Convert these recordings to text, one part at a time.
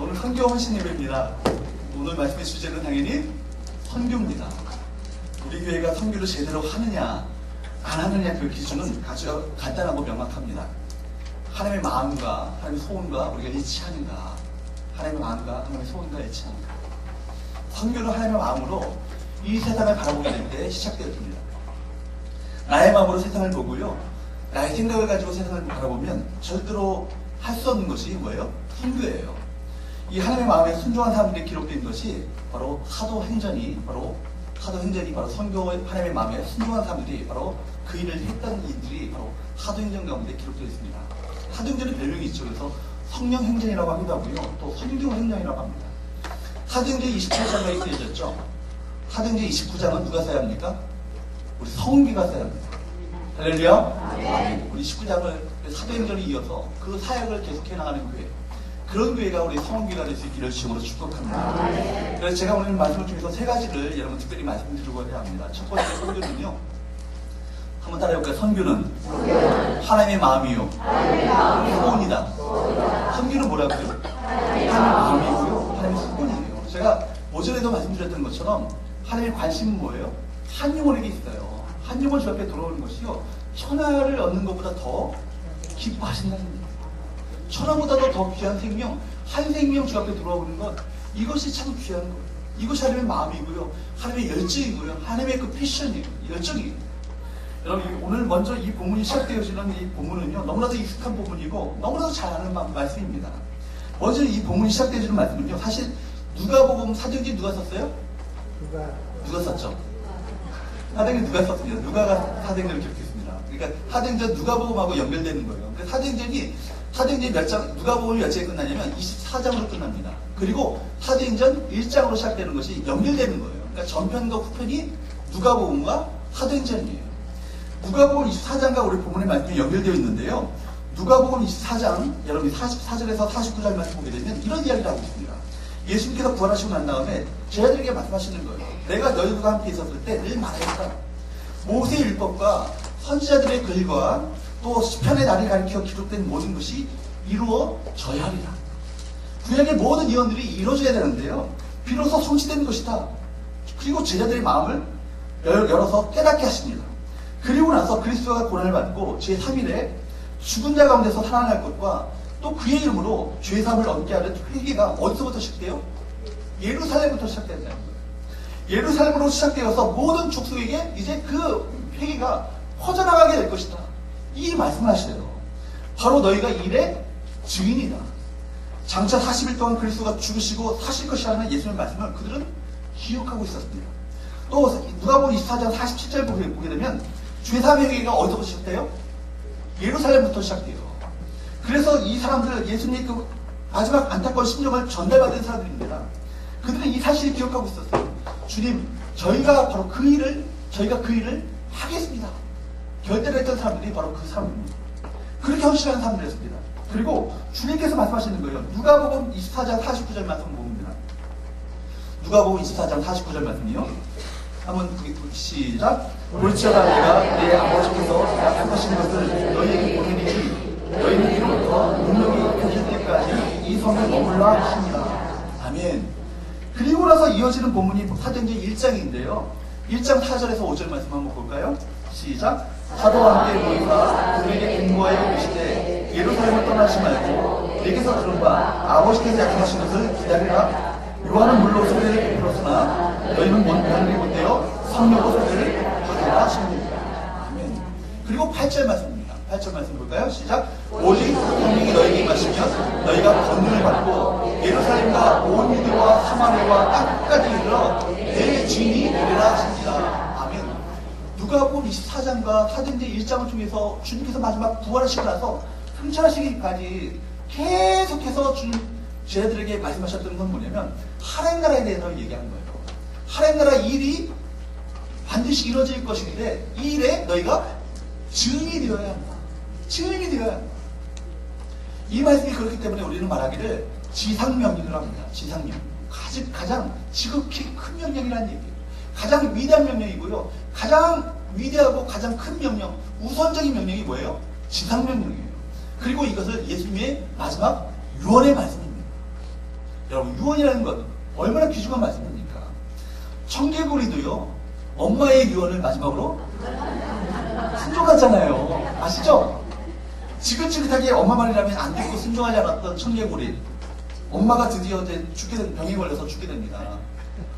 오늘 선교 헌신 예배입니다. 오늘 말씀의 주제는 당연히 선교입니다. 우리 교회가 선교를 제대로 하느냐 안 하느냐 그 기준은 아주 간단하고 명확합니다. 하나님의 마음과 하나님의 소원과 우리가 일치하는가, 하나님의 마음과 하나님의 소원과 일치하는가. 선교는 하나님의 마음으로 이 세상을 바라보게 될 때 시작되어집니다. 나의 마음으로 세상을 보고요, 나의 생각을 가지고 세상을 바라보면 절대로 할 수 없는 것이 뭐예요? 선교예요. 이 하나님의 마음에 순종한 사람들이 기록된 것이 바로 사도행전이 바로 선교의 하나님의 마음에 순종한 사람들이 바로 그 일을 했던 일들이 바로 사도행전 가운데 기록되어 있습니다. 사도행전의 별명이 있죠. 그래서 성령행전이라고 하기도 하고요, 또 선교행전이라고 합니다. 사도행전 28장에 쓰여졌죠. 사도행전 29장은 누가 써야 합니까? 우리 성기가 써야 합니다. 할렐루야. 우리 19장을 사도행전에 이어서 그 사역을 계속해 나가는 교회, 그런 교회가 우리 성기가 될 수 있기를 주님으로 축복합니다. 그래서 제가 오늘 말씀을 통해서 세 가지를 여러분 특별히 말씀드리고자 합니다. 첫 번째 선교는요, 한번 따라해볼까요? 선교는 하나님의 마음이요, 소원이다. 선교는 뭐라고요? 하나님의 마음이고요, 하나님의 소원이에요. 제가 오전에도 말씀드렸던 것처럼 하나님의 관심은 뭐예요? 한 영혼에게 있어요. 한 영혼 주 앞에 돌아오는 것이요, 천하를 얻는 것보다 더 기뻐하신다는 거예요. 천하보다도 더 귀한 생명, 한 생명 주 앞에 돌아오는 것, 이것이 참 귀한 거예요. 이것이 하나님의 마음이고요, 하나님의 열정이고요, 하나님의 그 패션이에요, 열정이에요. 여러분, 오늘 먼저 이 본문이 시작되어지는 이 본문은요, 너무나도 익숙한 본문이고 너무나도 잘 아는 말씀입니다. 먼저 이 본문이 시작되어지는 말씀은요, 사실 누가복음 사도행전 누가 썼어요? 누가 썼죠? 사도행전 누가 썼습니다. 누가가 사도행전을 기록했습니다. 그러니까 사도행전 누가복음하고 연결되는 거예요. 그러니까 사도행전이 몇 장, 누가복음이 몇 장에 끝나냐면 24장으로 끝납니다. 그리고 사도행전 1장으로 시작되는 것이 연결되는 거예요. 그러니까 전편과 후편이 누가복음과 사도행전이에요. 누가복음 24장과 우리 본문의 말씀이 연결되어 있는데요, 누가복음 24장, 여러분이 44절에서 49절 말씀 보게 되면 이런 이야기를 하고 있습니다. 예수님께서 부활하시고 난 다음에 제자들에게 말씀하시는 거예요. 내가 너희들과 함께 있었을 때 늘 말했다. 모세의 율법과 선지자들의 글과 또 시편의 날을 가리켜 기록된 모든 것이 이루어져야 하리라. 구약의 모든 예언들이 이루어져야 되는데요, 비로소 성취되는 것이다. 그리고 제자들의 마음을 열어서 깨닫게 하십니다. 그리고 나서 그리스도가 고난을 받고 제3일에 죽은 자 가운데서 살아날 것과 또 그의 이름으로 죄사함을 얻게 하는 회개가 어디서부터 시작돼요? 예루살렘부터 시작된다는 거예요. 예루살렘으로 시작되어서 모든 족속에게 이제 그 회개가 퍼져나가게 될 것이다. 이 말씀을 하시래요. 바로 너희가 일의 증인이다. 장차 40일 동안 그리스도가 죽으시고 사실 것이라는 예수님의 말씀을 그들은 기억하고 있었습니다. 또 누가복음 24장 47절 보게 되면 죄사함의 회개가 어디서부터 시작돼요? 예루살렘부터 시작돼요. 그래서 이 사람들, 예수님의 그 마지막 안타까운 심정을 전달받은 사람들입니다. 그들은 이 사실을 기억하고 있었어요. 주님, 저희가 그 일을 하겠습니다. 결대를 했던 사람들이 바로 그 사람입니다. 그렇게 헌신하는 사람들이었습니다. 그리고 주님께서 말씀하시는 거예요. 누가복음 24장 49절 말씀 봅니다. 누가복음 24장 49절 말씀이요, 한번 시작. 볼지어다 내가 내 아버지께서 약속하신 것을 너희에게 보내리니 너희는 이로부터 능력이 펴질 때까지 이 성에 머물라 하십니다. 아멘. 그리고 나서 이어지는 본문이 사도행전 1장인데요, 1장 4절에서 5절 말씀 한번 볼까요? 시작. 사도와 함께 모이사 그들에게 공부하여 이르시되 예루살렘을 떠나지 말고 내게서 들은 바 아버지께서 약속하신 것을 기다리라. 요한은 물로 소리를 들었으나 너희는 별을 못되어 성령으로 소리를 받으라 하십니다. 아멘. 그리고 8절 말씀입니다. 8절 말씀 볼까요? 시작. 오직 성령이 너희에게 임하시면 너희가 권능을 받고 예루살렘과 온 유대와 사마리아와 땅끝까지 이르러 내 증인이 되리라 하십니다. 아멘. 누가복음 24장과 사도행전 1장을 통해서 주님께서 마지막 부활하시고 나서 승천하시기까지 계속해서 제자들에게 말씀하셨던 건 뭐냐면 하나님 나라에 대해서 얘기하는 거예요. 하나님 나라 일이 반드시 이루어질 것인데 이 일에 너희가 증인이 되어야 한다. 증인이 되어야 한다. 이 말씀이 그렇기 때문에 우리는 말하기를 지상명령이라고 합니다. 지상명. 가장 지극히 큰 명령이라는 얘기예요. 가장 위대한 명령이고요, 가장 위대하고 가장 큰 명령, 우선적인 명령이 뭐예요? 지상명령이에요. 그리고 이것을 예수님의 마지막 유언의 말씀입니다. 여러분, 유언이라는 건 얼마나 귀중한 말씀입니까? 청개구리도요, 엄마의 유언을 마지막으로 순종하잖아요. 아시죠? 지긋지긋하게 엄마 말이라면 안 듣고 순종하지 않았던 청개구리, 엄마가 드디어 이제 병에 걸려서 죽게 됩니다.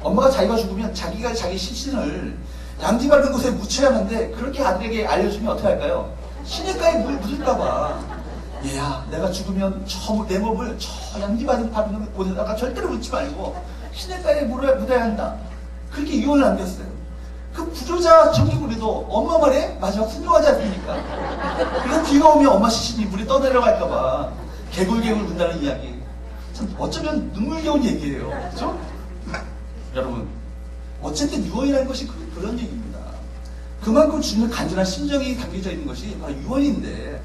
엄마가 자기가 죽으면 자기가 자기 시신을 양지 밟은 곳에 묻혀야 하는데, 그렇게 아들에게 알려주면 어떻게 할까요? 시냇가에 물 묻을까봐, 얘야, 내가 죽으면 내 몸을 저 양지 밟은 곳에다가 절대로 묻지 말고 시냇가에 묻어야 한다. 그렇게 유언을 남겼어요. 그 부조자 청개구리도 엄마 말에 마지막 순종하지 않습니까? 그래서 비가 오면 엄마 시신이 물에 떠내려갈까봐 개굴개굴 문다는 이야기. 참 어쩌면 눈물겨운 얘기예요. 그렇죠? 여러분, 어쨌든 유언이라는 것이 그런 얘기입니다. 그만큼 주님의 간절한 심정이 담겨져 있는 것이 바로 유언인데,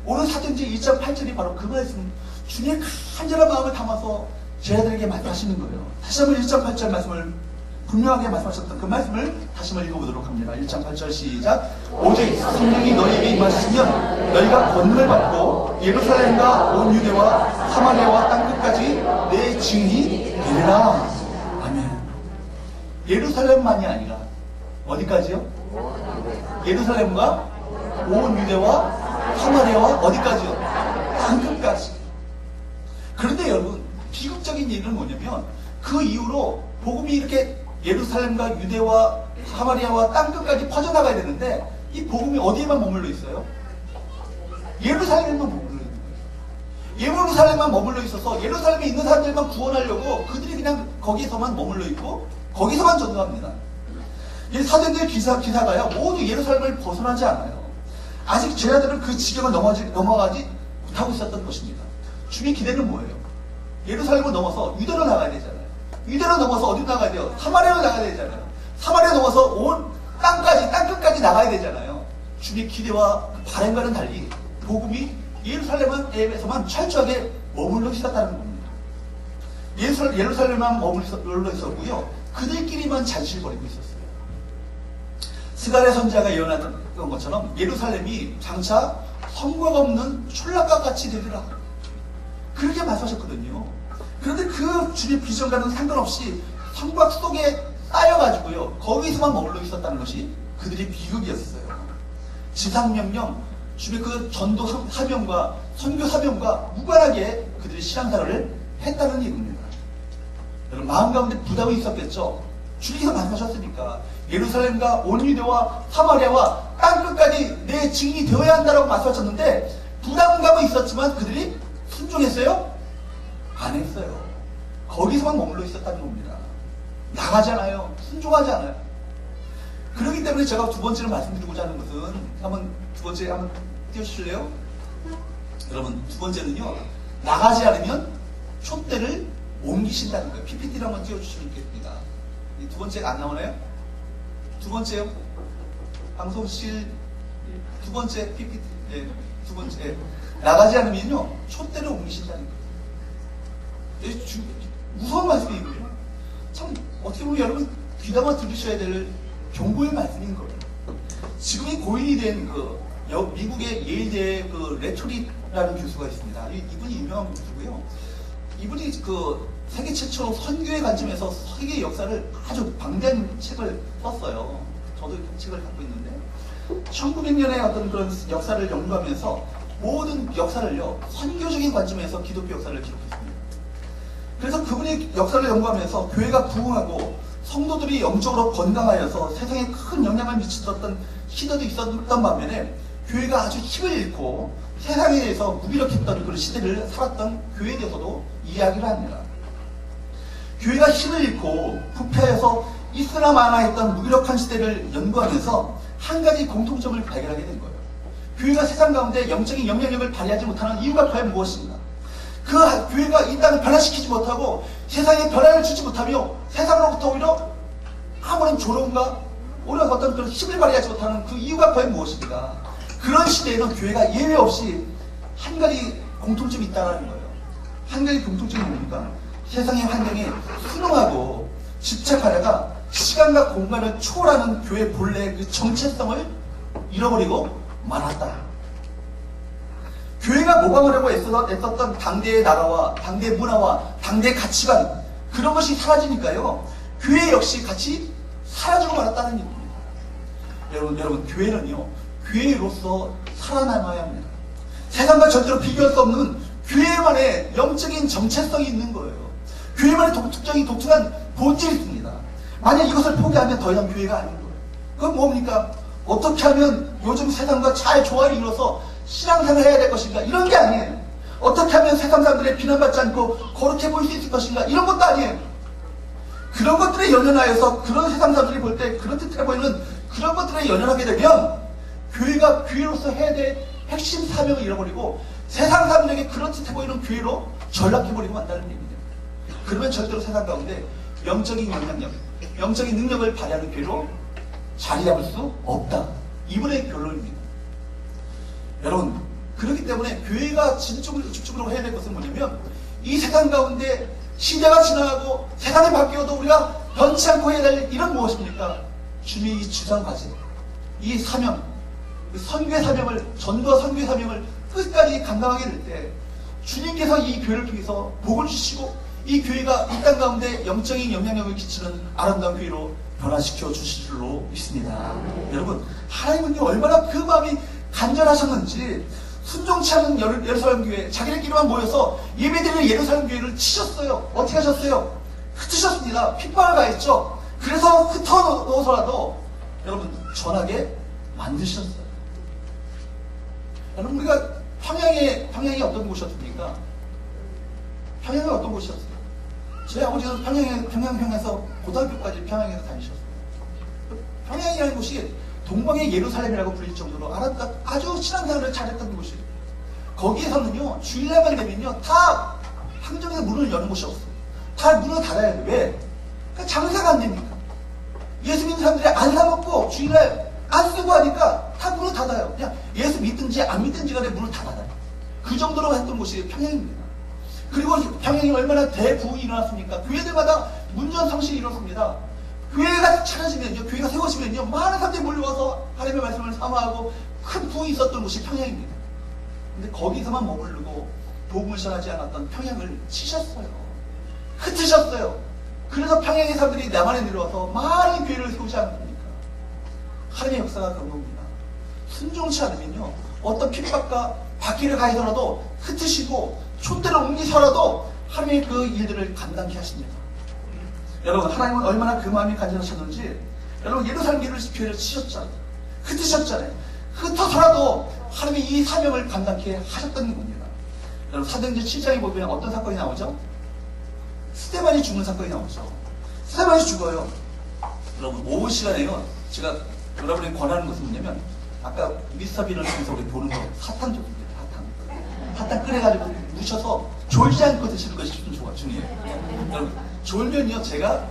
오늘 사도행전 1장 8절이 바로 그 말씀, 주님의 간절한 마음을 담아서 제자들에게 말씀하시는 거예요. 다시 한번 1장 8절 말씀을 분명하게 말씀하셨던 그 말씀을 다시 한번 읽어보도록 합니다. 1장 8절 시작. 오직 성령이 너희에게 임하시면 너희가 권능을 받고 예루살렘과 온 유대와 사마리아와 땅끝까지 내 증인이 되리라. 아멘. 예루살렘만이 아니라 어디까지요? 예루살렘과 온 유대와 사마리아와 어디까지요? 땅끝까지. 그런데 여러분, 비극적인 얘기는 뭐냐면, 그 이후로 복음이 이렇게 예루살렘과 유대와 사마리아와 땅끝까지 퍼져나가야 되는데, 이 복음이 어디에만 머물러 있어요? 예루살렘만 머물러 있는 거예요. 예루살렘만 머물러 있어서 예루살렘에 있는 사람들만 구원하려고 그들이 그냥 거기서만 머물러 있고 거기서만 전도합니다. 이 사도행전 기사가요, 모두 예루살렘을 벗어나지 않아요. 아직 제자들은 그 지경을 넘어가지 못하고 있었던 것입니다. 주님의 기대는 뭐예요? 예루살렘을 넘어서 유대로 나가야 되잖아요. 유대로 넘어서 어디로 나가야 돼요? 사마리아로 나가야 되잖아요. 사마리아 넘어서 온 땅끝까지 나가야 되잖아요. 주님의 기대와 바람과는 달리 복음이 예루살렘에서만 철저하게 머물러 있었다는 겁니다. 예루살렘만 머물러 있었고요, 그들끼리만 잔치를 벌이고 있었어요. 스가랴 선지자가 예언했던 것처럼 예루살렘이 장차 성곽 없는 촌락과 같이 되리라, 그렇게 말씀하셨거든요. 그런데 그 주님의 비전과는 상관없이 성곽 속에 쌓여가지고요, 거기서만 머물러 있었다는 것이 그들의 비극이었어요. 지상명령, 주님의 그 전도 사명과 선교 사명과 무관하게 그들이 신앙생활을 했다는 얘기입니다. 여러분, 마음 가운데 부담이 있었겠죠. 주님께서 말씀하셨으니까 예루살렘과 온 유대와 사마리아와 땅끝까지 내 증인이 되어야 한다라고 말씀하셨는데, 부담감은 있었지만 그들이 순종했어요? 안 했어요. 거기서만 머물러 있었다는 겁니다. 나가지 않아요. 순종하지 않아요. 그렇기 때문에 제가 두 번째로 말씀드리고자 하는 것은, 두 번째 한번 띄워주실래요? 여러분, 두 번째는요, 나가지 않으면 촛대를 옮기신다는 거예요. PPT를 한번 띄워주시면 좋겠습니다. 이 두 번째가 안 나오나요? 두 번째요. 방송실 두 번째 PPT. 네, 두 번째. 나가지 않으면요, 촛대를 옮기신다는 거예요. 무서운 말씀이고요. 참, 어떻게 보면 여러분 귀담아 들으셔야 될 경고의 말씀인 거예요. 지금이 고인이 된 미국의 예일대 레토릭이라는 교수가 있습니다. 이분이 유명한 교수고요. 이분이 세계 최초로 선교의 관점에서 세계 역사를 아주 방대한 책을 썼어요. 저도 그 책을 갖고 있는데, 1900년의 어떤 그런 역사를 연구하면서 모든 역사를요, 선교적인 관점에서 기독교 역사를 기록했습니다. 그래서 그분이 역사를 연구하면서 교회가 부흥하고 성도들이 영적으로 건강하여서 세상에 큰 영향을 미쳤던 시대도 있었던 반면에, 교회가 아주 힘을 잃고 세상에 대해서 무기력했던 그런 시대를 살았던 교회에 대해서도 이야기를 합니다. 교회가 힘을 잃고 부패하여서 있으나 마나 했던 무기력한 시대를 연구하면서 한 가지 공통점을 발견하게 된 거예요. 교회가 세상 가운데 영적인 영향력을 발휘하지 못하는 이유가 과연 무엇인가? 그 교회가 이 땅을 변화시키지 못하고 세상에 변화를 주지 못하며 세상으로부터 오히려 아무런 조롱과 오히려 어떤 그런 힘을 발휘하지 못하는 그 이유가 과연 무엇인가? 그런 시대에는 교회가 예외 없이 한 가지 공통점이 있다는 거예요. 한 가지 공통점이 뭡니까? 세상의 환경에 순응하고 집착하다가 시간과 공간을 초월하는 교회의 본래의 그 정체성을 잃어버리고 말았다. 교회가 모방하려고 애썼던 당대의 나라와 당대의 문화와 당대의 가치관, 그런 것이 사라지니까요, 교회 역시 같이 사라지고 말았다는 얘기입니다. 여러분, 교회는요, 교회로서 살아남아야 합니다. 세상과 절대로 비교할 수 없는 교회만의 영적인 정체성이 있는 거예요. 교회만의 독특한 본질이 있습니다. 만약 이것을 포기하면 더 이상 교회가 아닌 거예요. 그건 뭡니까? 어떻게 하면 요즘 세상과 잘 조화를 이뤄서 신앙생활을 해야 될 것인가? 이런 게 아니에요. 어떻게 하면 세상 사람들의 비난받지 않고 거룩해 보일 수 있을 것인가? 이런 것도 아니에요. 그런 것들에 연연하여서 그런 세상 사람들이 볼 때 그렇듯해 보이는 그런 것들에 연연하게 되면 교회가 교회로서 해야 될 핵심 사명을 잃어버리고 세상 사람들에게 그렇듯해 보이는 교회로 전락해버리고 만다는 얘기입니다. 그러면 절대로 세상 가운데 영적인 영향력, 영적인 능력을 발휘하는 교회로 자리 잡을 수 없다. 이분의 결론입니다. 여러분, 그렇기 때문에 교회가 집중적으로 해야 될 것은 뭐냐면, 이 세상 가운데 시대가 지나가고 세상이 바뀌어도 우리가 변치 않고 해야 될 일은 무엇입니까? 주님의 이 주장과제, 이 사명, 선교의 사명을, 전도와 선교의 사명을 끝까지 감당하게 될 때 주님께서 이 교회를 통해서 복을 주시고 이 교회가 이 땅 가운데 영적인 영향력을 끼치는 아름다운 교회로 변화시켜 주실 줄로 믿습니다. 여러분, 하나님은요, 얼마나 그 마음이 간절하셨는지 순종치 않은 예루살렘 교회, 자기들끼리만 모여서 예배드리는 예루살렘 교회를 치셨어요. 어떻게 하셨어요? 흩으셨습니다. 핍박을 가했죠. 그래서 흩어놓아서라도 여러분 전하게 만드셨어요. 여러분, 우리가 평양이 어떤 곳이었습니까? 평양이 어떤 곳이었어요? 저희 아버지는 평양에서 고등학교까지 평양에서 다니셨어요. 평양이라는 곳이 동방의 예루살렘이라고 불릴 정도로 아주 신앙생활을 잘했던 곳이에요. 거기에서는요, 주일날만 되면요, 다 항정에서 문을 여는 곳이 없어요. 다 문을 닫아야 돼요. 왜? 그러니까 장사가 안 됩니까? 예수 믿는 사람들이 안 사먹고 주일날 안 쓰고 하니까 다 문을 닫아요. 그냥 예수 믿든지 안 믿든지 간에 문을 다 닫아요. 그 정도로 했던 곳이 평양입니다. 그리고 평양이 얼마나 대부흥이 일어났습니까? 교회들마다 문전성시이 일어섭니다. 교회가 차려지면요, 교회가 세워지면요, 많은 사람들이 몰려와서 하나님의 말씀을 사모하고 큰 부흥이 있었던 곳이 평양입니다. 근데 거기서만 머무르고 복음을 전하지 않았던 평양을 치셨어요. 흩으셨어요. 그래서 평양의 사람들이 남한에 내려와서 많은 교회를 세우지 않습니까? 하나님의 역사가 그런 겁니다. 순종치 않으면요, 어떤 핍박과 바퀴를 가해서라도 흩으시고 촛대를 옮기서라도 하나님의 그 일들을 감당케 하십니다. 여러분, 하나님은 얼마나 그 마음이 간절하셨는지, 여러분, 예루살렘 교회를 치셨잖아요. 흩으셨잖아요. 흩어서라도 하나님이 이 사명을 감당케 하셨다는 겁니다. 여러분, 사도행전 7장에 보면 어떤 사건이 나오죠? 스데반이 죽는 사건이 나오죠. 스데반이 죽어요. 여러분, 오후 시간에요, 제가 여러분에게 권하는 것은 뭐냐면, 아까 미스터 빈을 통해서 우리 보는 거, 사탕 줍니다. 사탕 끓여가지고 무셔서 졸지 않고 드시는 것이 좀 중요해요. 여러분, 졸면요, 제가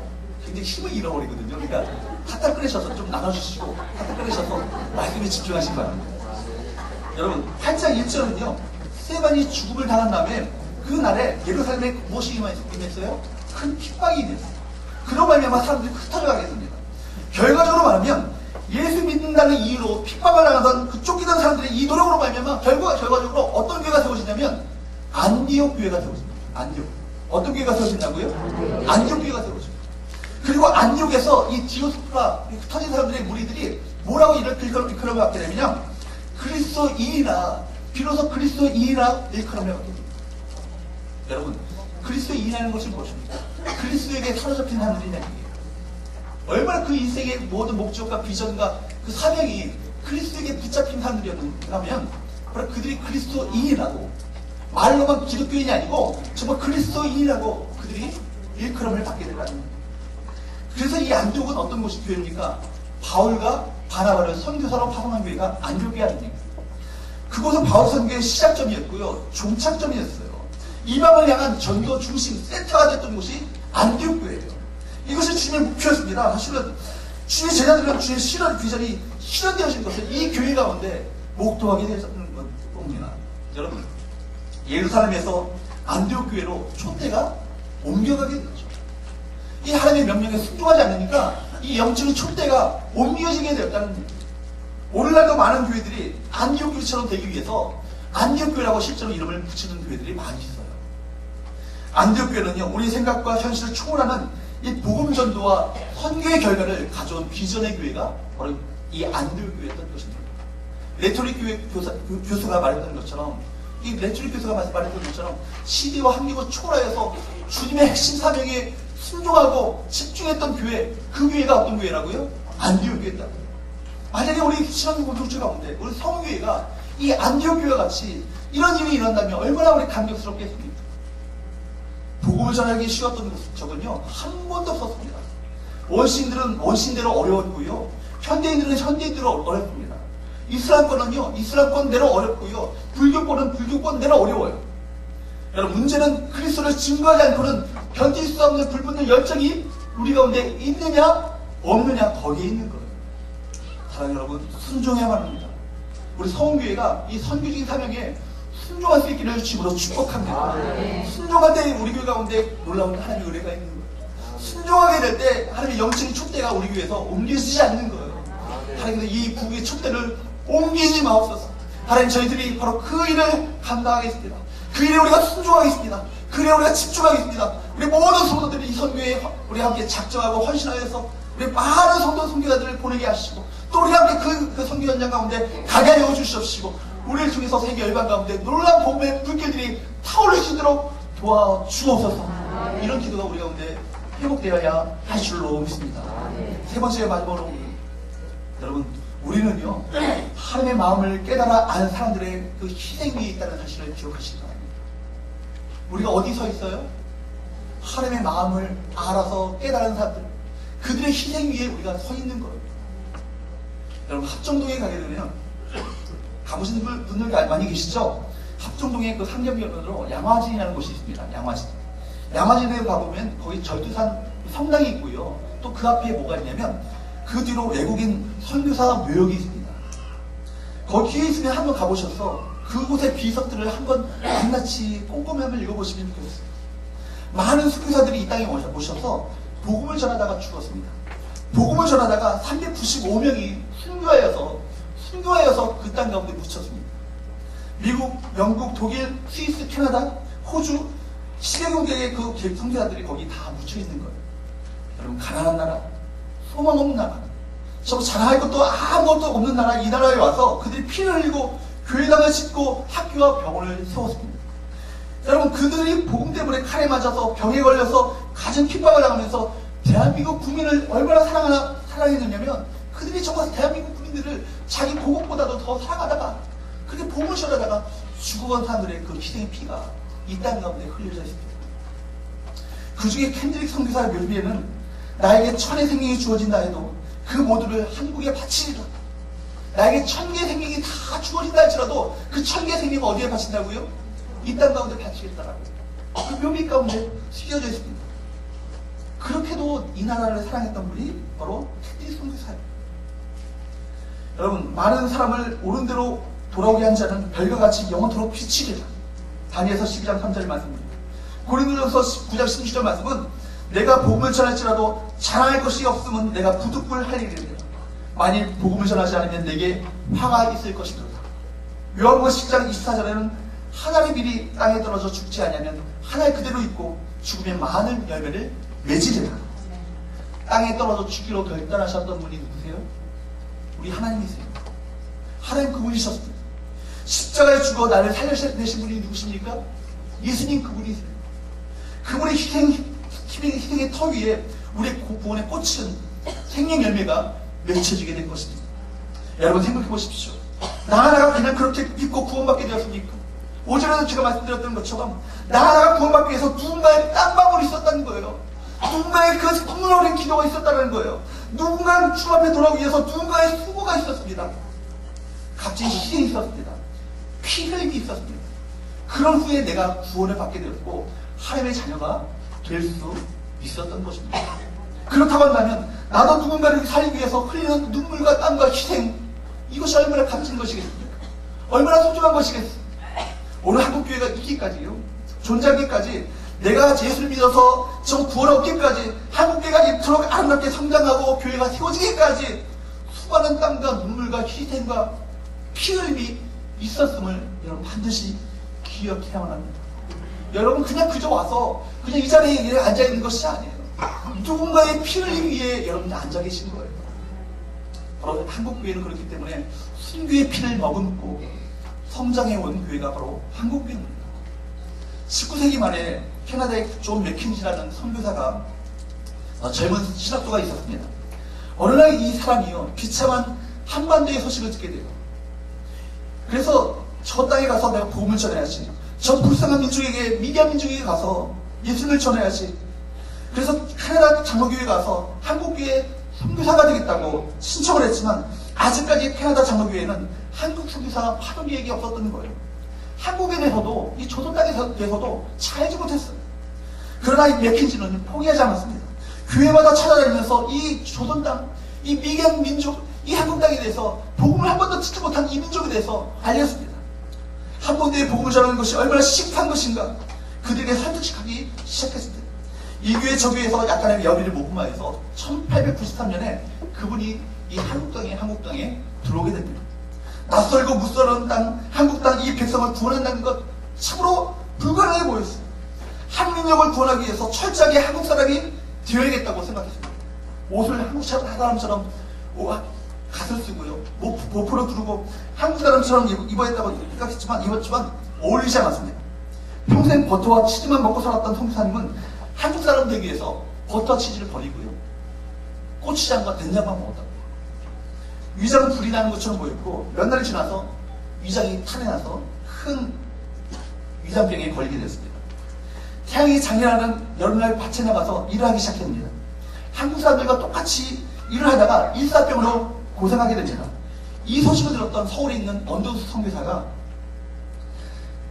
굉장히 힘을 잃어버리거든요. 그러니까 사탕 끓이셔서 좀 나눠주시고, 사탕 끓이셔서 말씀에 집중하시기 바랍니다. 여러분, 8장 1절은요, 스데반이 죽음을 당한 다음에 그날에 예루살렘에 무엇이 임했어요? 큰 핍박이 임했어요. 그로 말미암아 사람들이 흩어져 가게 됩니다. 결과적으로 말하면 예수 믿는다는 이유로 핍박을 당하던 그 쫓기던 사람들의 이 노력으로 말미암아 결과적으로 어떤 교회가 세워지냐면 안디옥 교회가 세워집니다. 안디옥. 어떤 교회가 세워진다고요? 안디옥 교회가 세워집니다. 그리고 안디옥에서 이 디오스포라, 흩어진 사람들의 무리들이 뭐라고 일컬음을 받게 되면요, 그리스도인이라, 비로소 그리스도인이라 일컬음을 받게 됩니다. 여러분, 그리스도인이라는 것은 무엇입니까? 그리스도에게 사로잡힌 사람들이라는 얘기예요. 얼마나 그 인생의 모든 목적과 비전과 그 사명이 그리스도에게 붙잡힌 사람들이었냐면, 바로 그들이 그리스도인이라고, 말로만 기독교인이 아니고 정말 그리스도인이라고 그들이 일컬음을 받게 된다는 겁니다. 그래서 이 안디옥은 어떤 곳이 교회입니까? 바울과 바나바를 선교사로 파송한 교회가 안디옥이 아닙니까? 그곳은 바울 선교의 시작점이었고요, 종착점이었어요. 이방을 향한 전도 중심 센터가 됐던 곳이 안디옥 교회예요. 이것이 주님의 목표였습니다. 사실은 주의 제자들은 주의 실현 비전이 실현되어진 것을 이 교회 가운데 목도하게 되었던 겁니다. 여러분, 예루살렘에서 안디옥 교회로 촛대가 옮겨가게 되죠. 이 하나님의 명령에 순종하지 않으니까 이 영적인 촛대가 옮겨지게 되었다는 겁니다. 오늘날도 많은 교회들이 안디옥 교회처럼 되기 위해서 안디옥 교회라고 실제로 이름을 붙이는 교회들이 많이 있어요. 안디옥 교회는요, 우리 생각과 현실을 초월하는 이 복음 전도와 선교의 결과를 가져온 비전의 교회가 바로 이 안디옥 교회였던 것입니다. 레토릭 교회 교수가 말했던 것처럼, 이 레토릭 교수가 말했던 것처럼 시대와 한계고 초월하여서 주님의 핵심 사명에 순종하고 집중했던 교회, 그 교회가 어떤 교회라고요? 안디옥 교회다. 만약에 우리 신앙 공동체 가운데 우리 성교회가 이 안디옥 교회와 같이 이런 일이 일어난다면 얼마나 우리 감격스럽겠습니까? 복음을 전하기 쉬웠던 적은요 한 번도 없었습니다. 원시인들은 원시인대로 어려웠고요, 현대인들은 현대인대로 어렵습니다. 이슬람권은요 이슬람권대로 어렵고요, 불교권은 불교권대로 어려워요. 여러분, 문제는 그리스도를 증거하지 않고는 견딜 수 없는 불붙는 열정이 우리 가운데 있느냐 없느냐, 거기에 있는 거예요. 사랑하는 여러분, 순종해야만 합니다. 우리 성교회가 이 선교적인 사명에 순종할 수 있기를 주님으로 축복합니다. 순종할 때 우리 교회 가운데 놀라운 하나님의 은혜가 있는 거예요. 순종하게 될 때 하나님의 영적인 촛대가 우리 교회에서 옮겨지지 않는 거예요. 하나님께서 이 국의 촛대를 옮기지 마옵소서. 하나님, 저희들이 바로 그 일을 감당하겠습니다. 그 일에 우리가 순종하겠습니다. 그 일에 우리가 집중하겠습니다. 우리 모든 성도들이 이 선교에 우리 함께 작정하고 헌신하여서 우리 많은 성도 선교자들을 보내게 하시고, 또 우리 함께 그 선교 현장 가운데 가게 하여 주시옵시고, 우리를 통해서 세계 열방 가운데 놀라운 복음의 불길들이 타오를 수 있도록 도와주옵소서. 이런 기도가 우리 가운데 회복되어야 할 줄로 믿습니다. 세 번째 마지막으로, 여러분, 우리는요 하나님의 마음을 깨달아 아는 사람들의 그 희생 위에 있다는 사실을 기억하시기 바랍니다. 우리가 어디 서 있어요? 하나님의 마음을 알아서 깨달은 사람들, 그들의 희생 위에 우리가 서 있는 거예요. 여러분, 합정동에 가게 되면, 가보신 분들 많이 계시죠? 합정동에 그 상경변으로 양화진이라는 곳이 있습니다. 양화진. 양화진에 가보면 거기 절두산 성당이 있고요, 또 그 앞에 뭐가 있냐면 그 뒤로 외국인 선교사 묘역이 있습니다. 거기에 있으면 한번 가보셔서 그곳의 비석들을 한번 낱낱이 꼼꼼히 한번 읽어보시면 좋겠습니다. 많은 선교사들이 이 땅에 오셔서 복음을 전하다가 죽었습니다. 복음을 전하다가 395명이 순교하여서 그 땅 가운데 묻혔습니다. 미국, 영국, 독일, 스위스, 캐나다, 호주 10여 개의 그 선교사들이 거기 다 묻혀있는 거예요. 여러분, 가난한 나라, 소망 없는 나라, 저 자랑할 것도 아무것도 없는 나라, 이 나라에 와서 그들이 피를 흘리고 교회당을 짓고 학교와 병원을 세웠습니다. 여러분, 그들이 복음 때문에 칼에 맞아서 병에 걸려서 가진 핍박을 당하면서 대한민국 국민을 얼마나 사랑했느냐면, 그들이 정말 대한민국 국민들을 자기 고국보다도 더 사랑하다가 그렇게 복음을 전하다가 죽어간 사람들의 그 희생의 피가 이 땅 가운데 흘려져 있습니다. 그 중에 캔드릭 선교사의 묘비에는 나에게 1000의 생명이 주어진다 해도 그 모두를 한국에 바치리라. 나에게 1000개의 생명이 다 주어진다 할지라도 그 1000개의 생명을 어디에 바친다고요? 이 땅 가운데 바치겠다라고. 그 묘비 가운데 쓰여져 있습니다. 그렇게도 이 나라를 사랑했던 분이 바로 캔드릭 선교사예요. 여러분, 많은 사람을 옳은 대로 돌아오게 한 자는 별과 같이 영원토록 빛이리라. 다니엘서 12장 3절 말씀입니다. 고린도전서 9장 16절 말씀은 내가 복음을 전할지라도 자랑할 것이 없으면 내가 부득불 할 일이라. 만일 복음을 전하지 않으면 내게 화가 있을 것이로다. 요한복음 10장 24절에는 하나의 밀이 땅에 떨어져 죽지 않으면 하나의 그대로 있고 죽으면 많은 열매를 맺으리라. 땅에 떨어져 죽기로 결단하셨던 분이 누구세요? 우리 하나님이세요. 하나님 그분이셨습니다. 십자가에 죽어 나를 살려내신 분이 누구십니까? 예수님 그분이세요. 그분의 희생의 터 위에 우리 구원의 꽃은 생명 열매가 맺혀지게 된 것입니다. 여러분, 생각해 보십시오. 나 하나가 그냥 그렇게 믿고 구원받게 되었습니까? 오전에도 제가 말씀드렸던 것처럼 나 하나가 구원받기 위해서 누군가의 땀방울이 있었다는 거예요. 누군가의 그 눈물 어린 기도가 있었다는 거예요. 누군가는 주 앞에 돌아오기 위해서 누군가의 수고가 있었습니다. 값진 희생이 있었습니다. 피 흘림이 있었습니다. 그런 후에 내가 구원을 받게 되었고 하나님의 자녀가 될 수 있었던 것입니다. 그렇다고 한다면 나도 누군가를 살리기 위해서 흘리는 눈물과 땀과 희생, 이것이 얼마나 값진 것이겠습니까? 얼마나 소중한 것이겠습니까? 오늘 한국교회가 있기까지요, 존재하기까지, 내가 예수를 믿어서 저 구원을 얻기까지, 한국교회가 이토록 아름답게 성장하고 교회가 세워지기까지 수많은 땀과 눈물과 희생과 피 흘림이 있었음을 여러분 반드시 기억해야만 합니다. 여러분 그냥 그저 와서 그냥 이 자리에 앉아있는 것이 아니에요. 누군가의 피 흘리기 위해 여러분이 앉아 계신 거예요. 바로 한국교회는 그렇기 때문에 순교의 피를 머금고 성장해온 교회가 바로 한국교회입니다. 19세기 말에 캐나다의 존 맥킨지라는 선교사가 젊은 신학도가 있었습니다. 어느 날 이 사람이요 비참한 한반도의 소식을 듣게 돼요. 그래서 저 땅에 가서 내가 복음을 전해야지, 저 불쌍한 민족에게, 미디안 민족에게 가서 예수를 전해야지. 그래서 캐나다 장로교회에 가서 한국교회 선교사가 되겠다고 신청을 했지만 아직까지 캐나다 장로교회는 한국 선교사가 파동기획이 없었던 거예요. 한국에 대해서도 이 조선 땅에 대해서도 잘하지 못했어요. 그러나 이 맥킨지는 포기하지 않았습니다. 교회마다 찾아다니면서 이 조선 땅, 이 미개한 민족, 이 한국 땅에 대해서 복음을 한 번도 듣지 못한 이 민족에 대해서 알렸습니다. 한반도에 복음을 전하는 것이 얼마나 심각한 것인가 그들에게 설득하기 시작했습니다. 이 교회 저 교회에서 약간의 여비를 모금하여서 1893년에 그분이 이 한국 땅에 들어오게 됩니다. 낯설고 무서운 땅, 한국 땅 이 백성을 구원한다는 것 참으로 불가능해 보였어요. 한민족을 구원하기 위해서 철저하게 한국 사람이 되어야겠다고 생각했습니다. 옷을 한국 사람처럼 갓을 쓰고요, 보포를 두르고 한국 사람처럼 입어야겠다고 생각했지만 어울리지 않았습니다. 평생 버터와 치즈만 먹고 살았던 선교사님은 한국 사람 되기 위해서 버터 치즈를 버리고요, 고추장과 된장만 먹었다고. 위장은 불이 나는 것처럼 보였고 몇 날이 지나서 위장이 탄에 나서 큰 위장병에 걸리게 되었습니다. 태양이 장렬하는 여름날 밭에 나가서 일을 하기 시작합니다. 한국 사람들과 똑같이 일을 하다가 일사병으로 고생하게 됩니다. 이 소식을 들었던 서울에 있는 언더우스 선교사가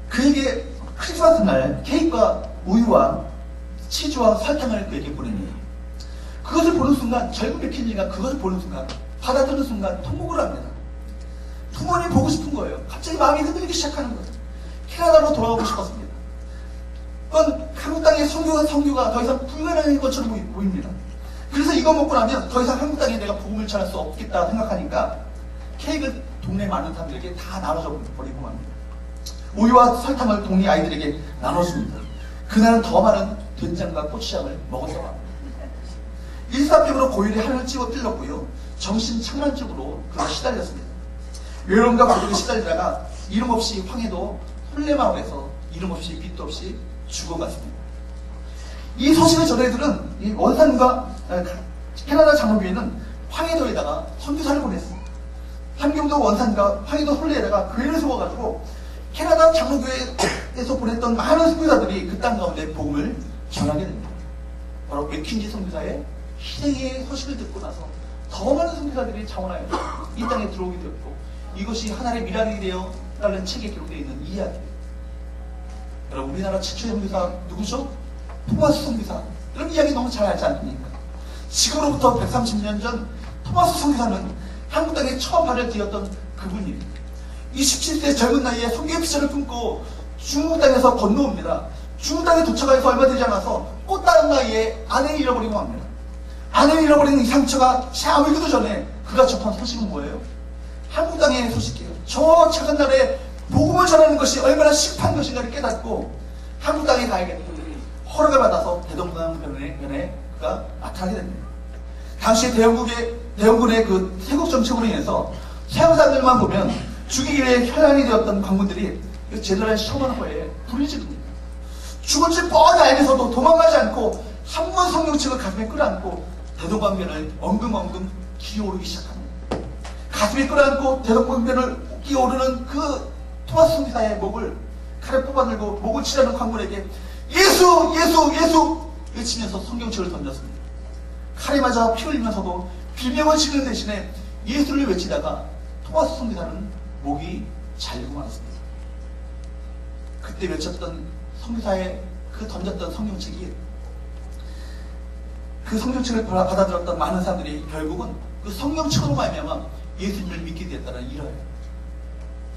그에게 크리스마스 날 케이크와 우유와 치즈와 설탕을 그에게 보냅니다. 그것을 보는 순간 젊은 맥킨지가 그것을 보는 순간 받아들는 순간 통곡을 합니다. 부모님 보고 싶은 거예요. 갑자기 마음이 흔들리기 시작하는 거예요. 캐나다로 돌아가고 싶었습니다. 그건 한국 땅의 선교가 더 이상 불가능한 것처럼 보입니다. 그래서 이거 먹고 나면 더 이상 한국 땅에 내가 복음을 전할 수 없겠다 생각하니까 케이크를 동네 많은 사람들에게 다 나눠줘 버리고 맙니다. 우유와 설탕을 동네 아이들에게 나눠줍니다. 그날은 더 많은 된장과 고추장을 먹어서 합니다. 일사병으로 고열이 하늘을 찔렀고요, 정신 착란적으로 그가 시달렸습니다. 외로움과 고독에 시달리다가 이름 없이 황해도 홀레마을에서 이름 없이 빛도 없이 죽어갔습니다. 이 소식을 전해들은 이 원산과 캐나다 장로교회는 황해도에다가 선교사를 보냈습니다. 함경도 원산과 황해도 홀레에다가 교회를 세워가지고 캐나다 장로교회에서 보냈던 많은 선교사들이 그 땅 가운데 복음을 전하게 됩니다. 바로 맥킨지 선교사의 희생의 소식을 듣고 나서 더 많은 선교사들이 자원하여 이 땅에 들어오게 되었고, 이것이 하나의 미랄이 되어라는 책에 기록되어 있는 이야기입니다. 여러분, 우리나라 최초의 선교사 누구죠? 토마스 선교사. 이런 이야기 너무 잘 알지 않습니까? 지금으로부터 130년 전 토마스 선교사는 한국 땅에 처음 발을 디뎠던 그분입니다. 27세 젊은 나이에 선교의 비전을 품고 중국 땅에서 건너옵니다. 중국 땅에 도착해서 얼마 되지 않아서 꽃다른 나이에 아내를 잃어버리고 맙니다. 아내를 잃어버리는 이 상처가 채 아물기도 전에 그가 접한 소식은 뭐예요? 한국 땅의 소식이에요. 저 작은 나라에 복음을 전하는 것이 얼마나 심한 것인가를 깨닫고 한국 땅에 가야겠다. 허락을 받아서 대동강변에 그가 나타나게 됩니다. 당시 대영군의 그 세국 정책으로 인해서 서양 사람들만 보면 죽이기 위해 혈안이 되었던 관군들이 제대로 시험한 후에 불을 지릅니다. 죽을 줄 뻔히 알면서도 도망가지 않고 한 번 성령책을 가슴에 끌어안고 대동강변을 엉금엉금 기어오르기 시작합니다. 가슴에 끌어안고 대동강변을 기어오르는 그 토마스 선교사의 목을 칼에 뽑아들고 목을 치라는 관군에게 예수! 예수! 예수! 외치면서 성경책을 던졌습니다. 칼에 맞아 피 흘리면서도 비명을 치는 대신에 예수를 외치다가 토마스 선교사는 목이 잘리고 말았습니다. 그때 외쳤던 선교사의 그 던졌던 성경책이, 그 성경책을 받아들였던 많은 사람들이 결국은 그 성경책으로 말미암아 예수님을 믿게 되었다는 일화예요.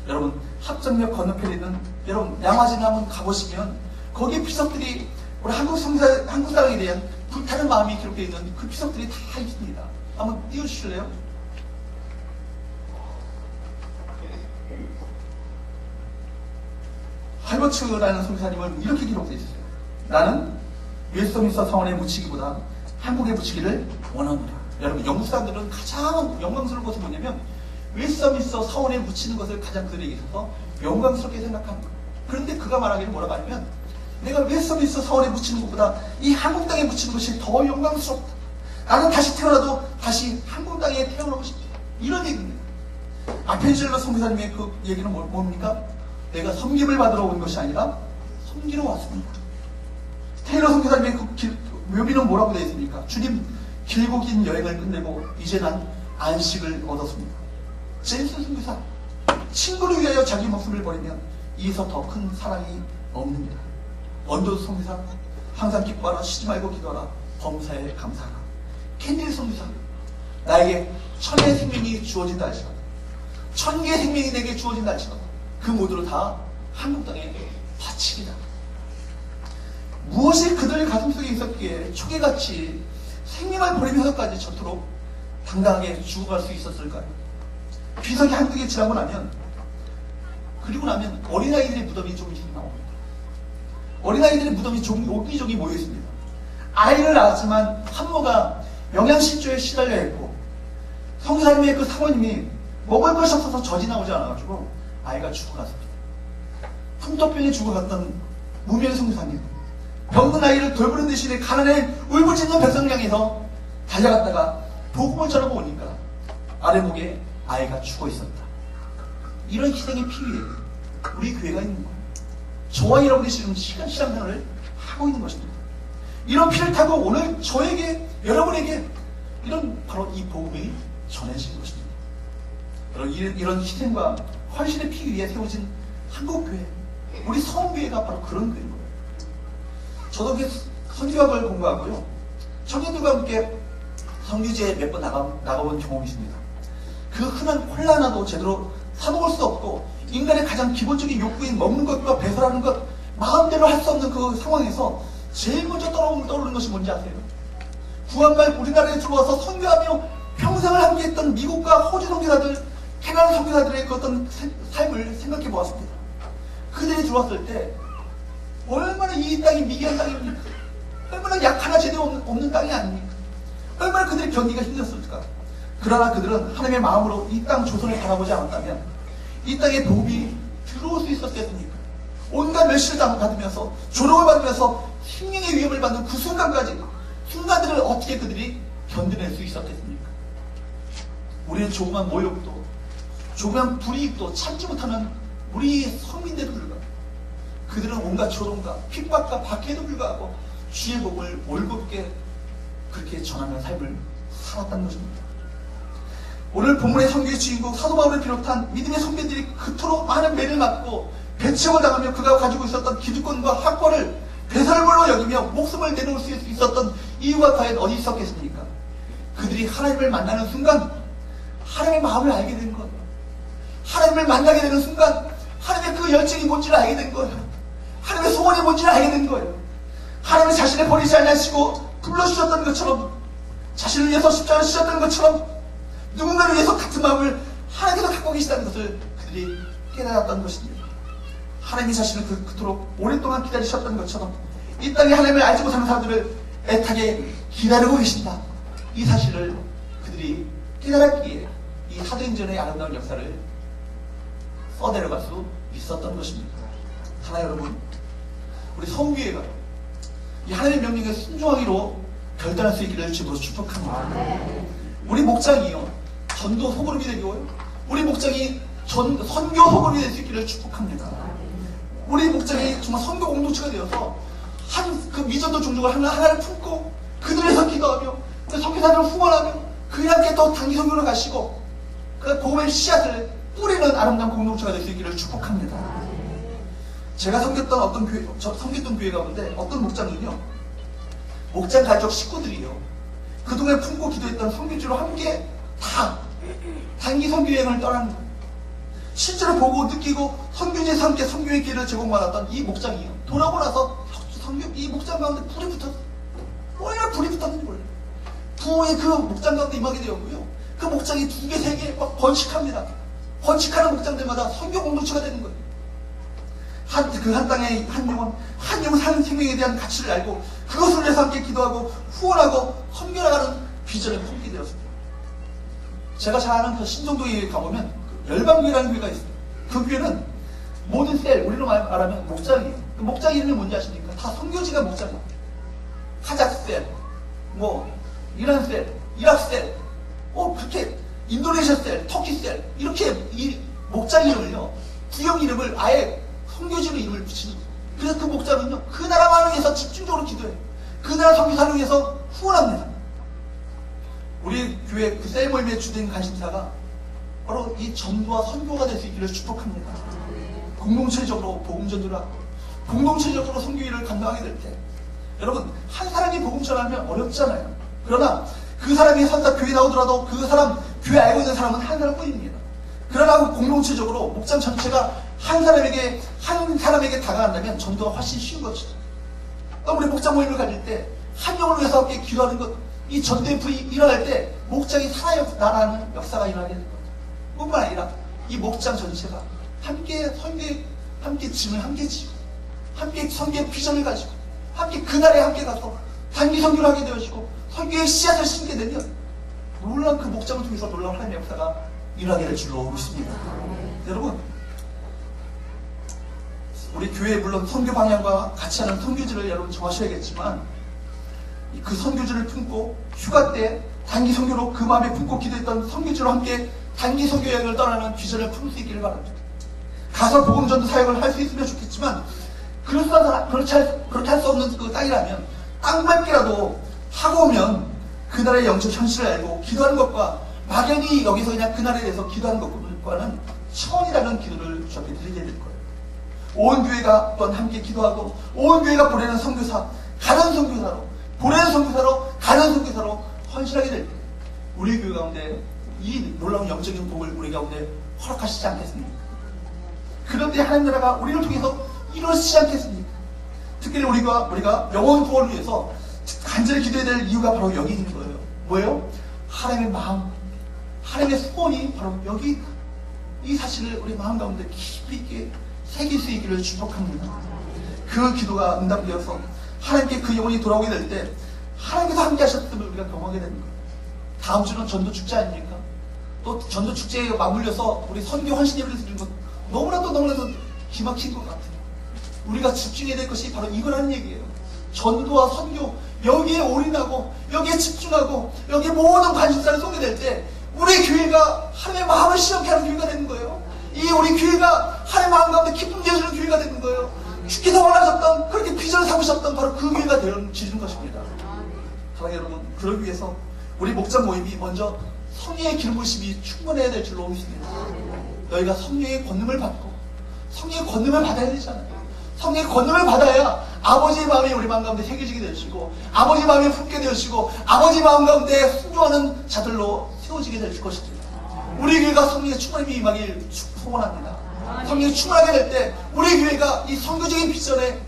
여러분, 합정역 건너편에 있는 여러분 양화진 한번 가보시면 거기에 피석들이 우리 한국 사람에 대한 불타는 마음이 기록되어 있는 그 피석들이 다 있습니다. 한번 띄워주실래요? 할버츠라는 선교사님은 이렇게 기록되어 있어요. 나는 웨스트민스터 사원에 묻히기보다 한국에 묻히기를 원하노라. 여러분, 영국 사람들은 가장 영광스러운 것은 뭐냐면 웨스트민스터 사원에 묻히는 것을 가장 그들에게 있어서 영광스럽게 생각하는 거예요. 그런데 그가 말하기를 뭐라고 하냐면 내가 웨스트민스터 사원에 묻히는 것보다 이 한국 땅에 묻히는 것이 더 영광스럽다. 나는 다시 태어나도 다시 한국 땅에 태어나고 싶다. 이런 얘기입니다. 아펜실러 선교사님의 그 얘기는 뭡니까? 내가 섬김을 받으러 온 것이 아니라 섬기러 왔습니다. 테일러 선교사님의 그 묘비는 뭐라고 되어 있습니까? 주님, 길고 긴 여행을 끝내고 이제 난 안식을 얻었습니다. 제임스 선교사, 친구를 위하여 자기 목숨을 버리면 이에서 더 큰 사랑이 없습니다. 원도스 선교사, 항상 기뻐하라, 쉬지 말고 기도하라, 범사에 감사하라. 캔디 선교사, 나에게 천의 생명이 주어진다 할지라도, 천개의 생명이 내게 주어진다 할지라도 그 모두를 다 한국 땅에 바치리라. 무엇이 그들 가슴속에 있었기에 초계같이 생명을 버리면서까지 저토록 당당하게 죽어갈 수 있었을까요? 비석이 한두 개 지나고 나면, 그리고 나면 어린아이들의 무덤이 조금씩 나옵니다. 어린아이들의 무덤이 여기저기 모여 있습니다. 아이를 낳았지만 산모가 영양실조에 시달려 있고 선교사님의 그 사모님이 먹을 것이 없어서 젖이 나오지 않아가지고 아이가 죽어갔습니다. 풍토병에 죽어갔던 무명 선교사님, 병든 아이를 돌보는 대신에 가난에 울부짖는 백성을 향해서 달려갔다가 복음을 전하고 오니까 아래목에 아이가 죽어 있었다. 이런 희생의 피 위에 우리 교회가 있는 거예요. 저와 여러분이 지금 신앙생활을 하고 있는 것입니다. 이런 피를 타고 오늘 저에게, 여러분에게 이런 바로 이 복음이 전해진 것입니다. 여러분, 이런 희생과 헌신의 피 위에 세워진 한국교회, 우리 성교회가 바로 그런 교회인 거예요. 저도 선교학을 공부하고요, 청년들과 함께 선교지에 몇 번 나가본 경험이 있습니다. 그 흔한 콜라나도 제대로 사먹을 수 없고 인간의 가장 기본적인 욕구인 먹는 것과 배설하는 것 마음대로 할 수 없는 그 상황에서 제일 먼저 떠오르는 것이 뭔지 아세요? 구한말 우리나라에 들어와서 선교하며 평생을 함께했던 미국과 호주 선교사들, 캐나다 선교사들의 그 어떤 삶을 생각해 보았습니다. 그들이 들어왔을 때 얼마나 이 땅이 미개한 땅입니까? 얼마나 약 하나 제대로 없는 땅이 아닙니까? 얼마나 그들이 견디기가 힘들었을까? 그러나 그들은 하나님의 마음으로 이 땅 조선을 바라보지 않았다면 이 땅에 복음이 들어올 수 있었겠습니까? 온갖 멸시를 받으면서 조롱을 받으면서 생명의 위협을 받는 그 순간들을 어떻게 그들이 견뎌낼 수 있었겠습니까? 우리는 조그만 모욕도, 조그만 불이익도 참지 못하는 우리 성민대도 불구하고 그들은 온갖 조롱과 핍박과 박해에도 불구하고 주의 복을 올곧게 그렇게 전하는 삶을 살았다는 것입니다. 오늘 본문의 선교의 주인공 사도 바울을 비롯한 믿음의 선배들이 그토록 많은 매를 맞고 배척을 당하며 그가 가지고 있었던 기득권과 학벌을 배설물로 여기며 목숨을 내놓을 수 있었던 이유가 과연 어디 있었겠습니까? 그들이 하나님을 만나는 순간 하나님의 마음을 알게 된 거예요. 하나님을 만나게 되는 순간 하나님의 그 열정이 뭔지를 알게 된 거예요. 하나님의 소원이 뭔지를 알게 된 거예요. 하나님은 자신을 버리지 않으시고 불러주셨던 것처럼, 자신을 위해서 십자가를 지셨던 것처럼 누군가를 위해서 같은 마음을 하나님께서 갖고 계시다는 것을 그들이 깨달았던 것입니다. 하나님이 자신을 그토록 오랫동안 기다리셨던 것처럼 이 땅에 하나님을 알지 못하는 사람들을 애타게 기다리고 계신다. 이 사실을 그들이 깨달았기에 이 사도행전의 아름다운 역사를 써내려갈 수 있었던 것입니다. 하나 여러분, 우리 성교회가 이 하나님의 명령에 순종하기로 결단할 수 있기를 주님으로 축복합니다. 우리 목장이요, 전도 소그룹이 되고요, 우리 목장이 선교 소그룹이 될 수 있기를 축복합니다. 우리 목장이 정말 선교 공동체가 되어서 그 미전도 종족을 하나를 품고 그들을 위해서 기도하며 선교사들을 후원하며 그와 함께 더 단기 선교를 가시고 그 복음의 씨앗을 뿌리는 아름다운 공동체가 될 수 있기를 축복합니다. 제가 섬겼던 교회 가운데 어떤 목장은요, 목장 가족 식구들이요, 그동안 품고 기도했던 선교지로 함께 다 단기 선교 여행을 떠나는 거예요. 실제로 보고 느끼고 선교지에서 함께 선교의 기회를 제공받았던 이 목장이요, 돌아오고 나서 이 목장 가운데 불이 붙었어요. 얼마나 불이 붙었는지 몰라요. 부흥이 그 목장 가운데 임하게 되었고요, 그 목장이 2개, 3개 막 번식합니다. 번식하는 목장들마다 선교 공동체가 되는 거예요. 한 땅의 한 영혼 사는 생명에 대한 가치를 알고 그것을 위해서 함께 기도하고 후원하고 섬겨나가는 비전을 품게 되었습니다. 제가 잘 아는 그 신정동에 가보면 열방교회라는 교회가 있어요. 그 교회는 모든 셀, 우리로 말하면 목장이에요. 그 목장 이름이 뭔지 아십니까? 다 선교지가 목장이에요. 카자흐셀, 이란 셀, 이라크 셀, 그렇게 인도네시아 셀, 터키 셀, 이렇게 이 목장 이름을요, 구역 이름을 아예 선교지로 이름을 붙이는 거예요. 그래서 그 목장은요, 그 나라만을 위해서 집중적으로 기도해요. 그 나라 선교사를 위해서 후원합니다. 우리 교회 그 셀 모임의 주된 관심사가 바로 이 전도와 선교가 될 수 있기를 축복합니다. 공동체적으로 복음 전도를 하고 공동체적으로 선교 일을 감당하게 될 때, 여러분 한 사람이 복음 전하면 어렵잖아요. 그러나 그 사람이 설사 교회 나오더라도 그 사람 교회 알고 있는 사람은 한 사람뿐입니다. 그러나 공동체적으로 목장 전체가 한 사람에게 다가간다면 전도가 훨씬 쉬운 것이죠. 우리 목장 모임을 가질 때 한 영혼을 위해서 함께 기도하는 것, 이 전도의 불이 일어날 때 목장이 살아나는 역사가 일어나게 되는 거죠. 뿐만 아니라 이 목장 전체가 함께 선교의 함께 짐을 함께 지고 함께 선교의 비전을 가지고 함께 그날에 함께 가서 단기 선교를 하게 되어지고 선교의 씨앗을 심게 되면 놀라운 그 목장을 통해서 놀라운 하나님의 역사가 일어나게 될 줄로 믿습니다. 여러분, 우리 교회에 물론 선교 방향과 같이 하는 선교지를 여러분 정하셔야겠지만, 그 선교지를 품고 휴가 때 단기 선교로 그 마음에 품고 기도했던 선교지로 함께 단기 선교 여행을 떠나는 비전을 품을 수 있기를 바랍니다. 가서 복음 전도 사역을 할 수 있으면 좋겠지만, 그렇게 할 수 없는 그 땅이라면 땅 밟기라도 하고 오면 그 나라의 영적 현실을 알고 기도하는 것과 막연히 여기서 그냥 그 나라에 대해서 기도하는 것과는 차원이라는 기도를 주 앞에 드리게 될 거예요. 온 교회가 또한 함께 기도하고 온 교회가 보내는 선교사, 가는 선교사로, 보내는 선교사로, 가는 선교사로 헌신하게 될 거예요. 우리 교회 가운데 이 놀라운 영적인 복을 우리 가운데 허락하시지 않겠습니까? 그런데 하나님 나라가 우리를 통해서 이루어지지 않겠습니까? 특별히 우리가 영혼 구원을 위해서 간절히 기도해야 될 이유가 바로 여기 있는 거예요. 뭐예요? 하나님의 마음, 하나님의 소원이 바로 여기, 이 사실을 우리 마음 가운데 깊이 있게 새길 수 있기를 축복합니다. 그 기도가 응답되어서 하나님께 그 영혼이 돌아오게 될 때 하나님께서 함께 하셨음을 우리가 경험하게 되는 거예요. 다음 주는 전도 축제 아닙니까? 또 전도 축제에 맞물려서 우리 선교 헌신 예배를 드리는 것 너무나도 기막힌 것 같아요. 우리가 집중해야 될 것이 바로 이거라는 얘기예요. 전도와 선교, 여기에 올인하고 여기에 집중하고 여기에 모든 관심사를 쏟게 될 때 우리 교회가 하나님의 마음을 시원케 하는 교회가 되는 거예요. 이 우리 교회가 하나님의 마음 가운데 기쁨 되어주는 교회가 되는 거예요. 주께서 원하셨던, 그렇게 비전을 삼으셨던 바로 그 교회가 되어지는 것입니다. 사랑하는 여러분, 그러기 위해서 우리 목장 모임이 먼저 성령의 기름 부으심이 충분해야 될 줄로 믿습니다. 너희가 성령의 권능을 받고 성령의 권능을 받아야 되잖아요. 성령의 권능을 받아야 아버지의 마음이 우리 마음 가운데 새겨지게 되시고 아버지의 마음이 품게 되시고 아버지의 마음 가운데 순종하는 자들로 세워지게 될 것입니다. 우리 교회가 성령의 충만함이 임하길 소원합니다. 성령이 충만하게 될 때 우리 교회가 이 선교적인 비전에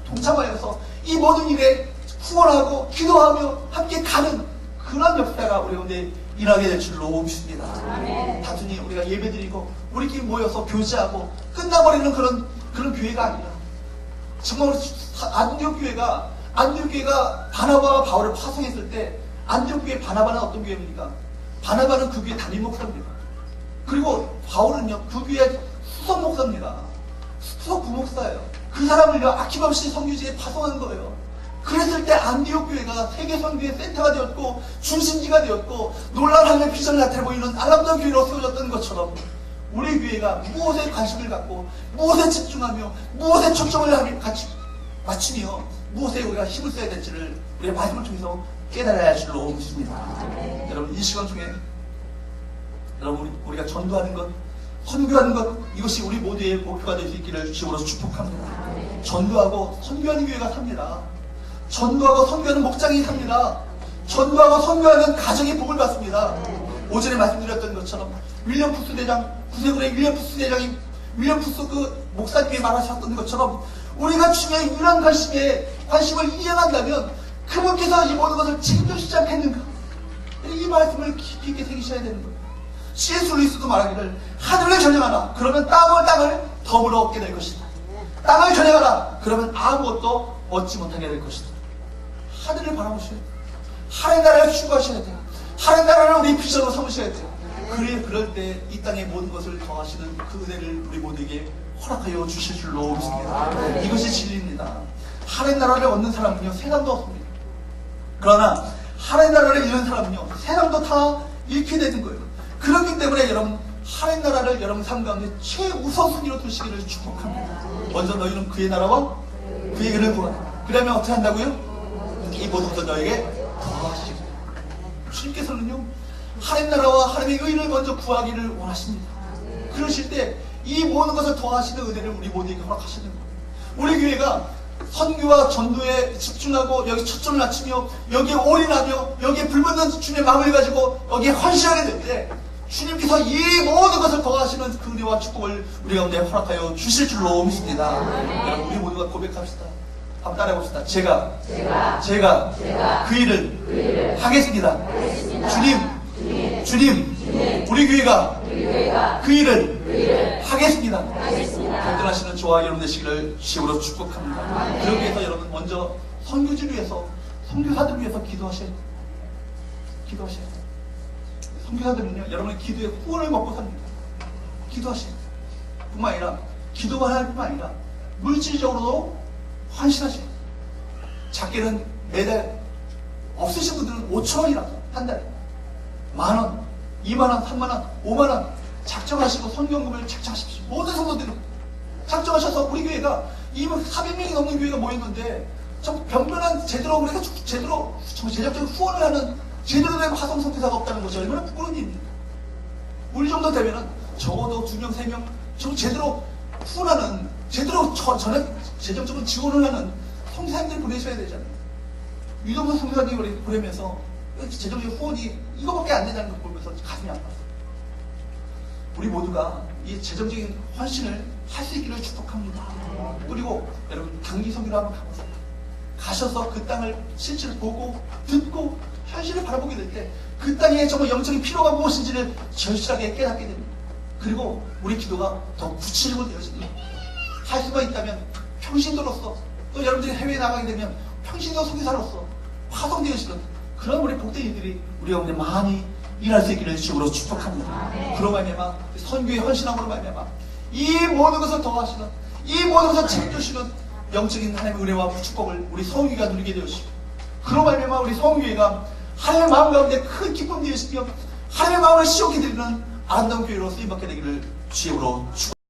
동참하여서 이 모든 일에 후원하고 기도하며 함께 가는 그런 역사가 우리 가운데 일하게 될 줄로 믿습니다. 단순히 우리가 예배드리고 우리끼리 모여서 교제하고 끝나버리는 그런 교회가 아니라 정말 안디옥 교회가 바나바와 바울을 파송했을 때 안디옥 교회 바나바는 어떤 교회입니까? 바나바는 그 교회 담임 목사입니다. 그리고 바울은요 그 교회 수석 목사입니다. 수석 부목사예요. 그 사람을요 아낌없이 선교지에 파송한 거예요. 그랬을 때 안디옥 교회가 세계 선교의 센터가 되었고 중심지가 되었고 놀라운 하나님의 비전을 나타내 보이는 아름다운 교회로 세워졌던 것처럼 우리 교회가 무엇에 관심을 갖고 무엇에 집중하며 무엇에 초점을 같이 맞추며 무엇에 우리가 힘을 써야 될지를 우리의 말씀을 통해서 깨달아야 할 줄로 믿습니다. 여러분 이 시간 중에 여러분 우리가 전도하는 것, 선교하는 것, 이것이 우리 모두의 목표가 될 수 있기를 주님으로 축복합니다. 전도하고 선교하는 교회가 삽니다. 전도하고 선교하는 목장이 삽니다. 전도하고 선교하는 가정이 복을 받습니다. 오전에 말씀드렸던 것처럼 윌리엄 푸스 대장, 구세군의 윌리엄 푸스 대장이 윌리엄 푸스 그 목사님이 말하셨던 것처럼 우리가 주님의 유일한 관심을 이행한다면 그분께서 이 모든 것을 책임져주지 않겠는가? 이 말씀을 깊이 있게 새기셔야 되는 거예요. C.S. 루이스도 말하기를 하늘을 전령하라. 그러면 땅을 더불어 얻게 될 것이다. 땅을 전행하라. 그러면 아무것도 얻지 못하게 될 것이다. 하늘을 바라보셔야 돼요. 하나님 나라를 추구하셔야 돼요. 하나님 나라를 우리 비전으로 삼으셔야 돼요. 그럴 때 이 땅의 모든 것을 더하시는 그 은혜를 우리 모두에게 허락하여 주실 줄로 믿습니다. 이것이 진리입니다. 하나님 나라를 얻는 사람은요, 세상도 얻습니다. 그러나 하나님 나라를 잃는 사람은요, 세상도 다 잃게 되는 거예요. 그렇기 때문에 여러분, 하나님 나라를 여러분 삶 가운데 최우선순위로 두시기를 축복합니다. 먼저 너희는 그의 나라와 그의 의를 구하라. 그러면 어떻게 한다고요? 이 모든 것을 너에게 더하시고. 주님께서는요, 하나님 나라와 하나님의 의를 먼저 구하기를 원하십니다. 그러실 때 이 모든 것을 더하시는 은혜를 우리 모두에게 허락하시는 거예요. 우리 교회가 선교와 전도에 집중하고 여기 초점을 맞추며 여기에 올인하며 여기에 불붙는 주님의 마음을 가지고 여기에 헌신하게 될 때 주님께서 이 모든 것을 더하시는 그 은혜와 축복을 우리 가운데 허락하여 주실 줄로 믿습니다. 여러분, 우리 모두가 고백합시다. 한번 따라해봅시다. 제가 그 일을 하겠습니다. 주님, 우리 교회가 그 일을 하겠습니다. 결단하시는 저와 여러분 되시기를 주님으로 축복합니다. 그러기 위해서 여러분 먼저 선교지를 위해서, 선교사들을 위해서 기도하셔야 돼요. 선교사들은요, 여러분의 기도에 후원을 먹고 삽니다. 기도하셔야 돼요. 뿐만 아니라 기도만 할 뿐만 아니라 물질적으로도 헌신하셔야 돼요. 작게는 매달 없으신 분들은 5,000원이라도 한 달에 만원, 2만원, 3만원, 5만원 작정하시고 선교금을 작정하십시오. 모든 성도들은 작정하셔서 우리 교회가 400명이 넘는 교회가 모였는데 좀 변변한 제대로 우리가 제대로 제작적인 후원을 하는 제대로 된 화성 선교사가 없다는 것이 얼마나 부끄러운 일입니까? 우리 정도 되면은 적어도 2명, 3명 좀 제대로 후원하는, 제대로 전액 재정적으로 지원을 하는 선교사님들 보내셔야 되잖아요. 유동선 선교사님을 보내면서 재정적 후원이 이거밖에 안 된다는 걸 보면서 가슴이 아팠어요. 우리 모두가 이 재정적인 헌신을 할 수 있기를 축복합니다. 그리고 여러분, 경기 선교를 한번 가보세요. 가셔서 그 땅을 실제로 보고 듣고 현실을 바라보게 될 때 그 땅에 정말 영적인 필요가 무엇인지를 절실하게 깨닫게 됩니다. 그리고 우리 기도가 더 구체적으로 되어집니다. 할 수만 있다면 평신도로서, 또 여러분들이 해외에 나가게 되면 평신도 선교사로서 화성되어지는 그런 우리 복된 일들이 우리 가운데 많이 일할 수 있기를 주로 축복합니다. 그로 말미암아 선교에 헌신함으로 말미암아 이 모든 것을 더하시는, 이 모든 것을 책임주시는 영적인 하나님의 은혜와 축복을 우리 서울교회가 누리게 되었시고, 그로 말미암아 우리 서울교회가 하나님의 마음 가운데 큰 기쁨 되시며 하나님의 마음을 시원케 드리는 아름다운 교회로 쓰임받게 되기를 주의 이름으로 축복합니다.